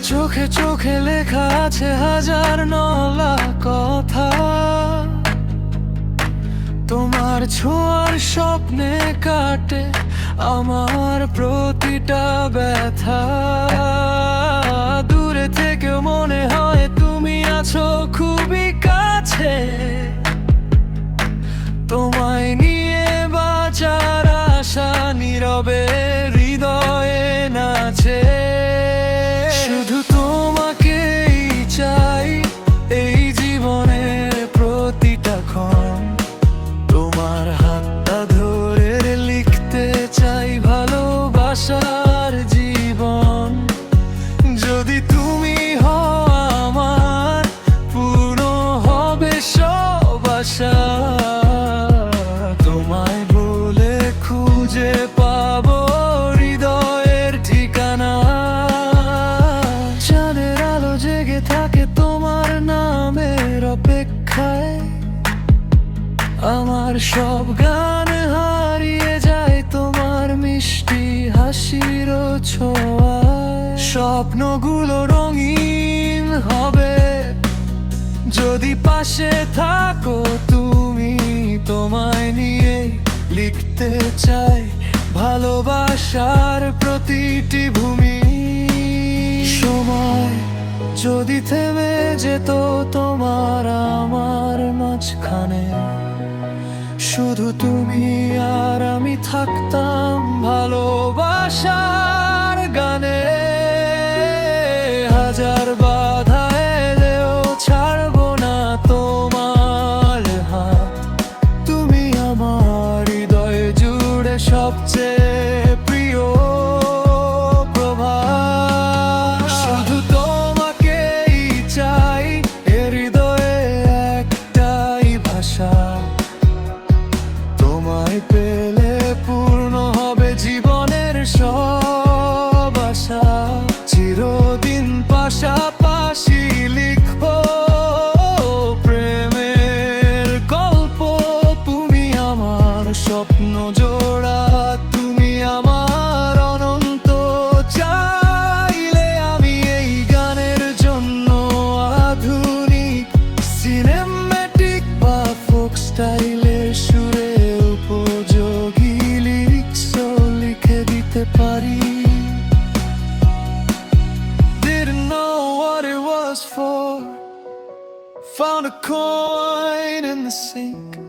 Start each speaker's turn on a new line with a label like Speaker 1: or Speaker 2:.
Speaker 1: চোখে চোখে লেখা আছে হাজার নলা কথা, তোমার ছোঁয়ার স্বপ্নে কাটে আমার প্রতিটা ব্যথা। দূরে থেকে মনে হয় তুমি আছো খুবই কাছে, তোমায় নিয়ে বাঁচার আশা নীরবে হৃদয়ে নাচে। শুধু তোমাকেই চাই এই জীবনের প্রতিটা ক্ষণ, তোমার হাতটা ধরে লিখতে চাই ভালোবাসার জীবন। যদি তুমি হও আমার, পূর্ণ হবে সব আশা। তোমায় বলে খুঁজে পাবো হৃদয়ের ঠিকানা। চাঁদের আলো জেগে থাকে তোমার নামের অপেক্ষায়, আমার সব গান হারিয়ে যায় তোমার মিষ্টি হাসির ছোঁয়ায়। স্বপ্নগুলো রঙিন হবে যদি পাশে থাকো তুমি, তোমায় নিয়ে লিখতে চাই ভালোবাসার প্রতিটি ভূমি। সময় যদি থেমে যেত তোমার আমার মাঝখানে, শুধু তুমি আর আমি থাকতাম ভালোবাসার গানে। হাজার বাধা এলেও ছাড়বো না তোমার হাত, তুমি আমার হৃদয় জুড়ে সবচেয়ে প্রিয় প্রভাত। শুধু তোমাকেই চাই এ হৃদয়ে একটাই ভাষা, তোমায় পেলে পূর্ণ হবে জীবনের সব Found a coin in the sink.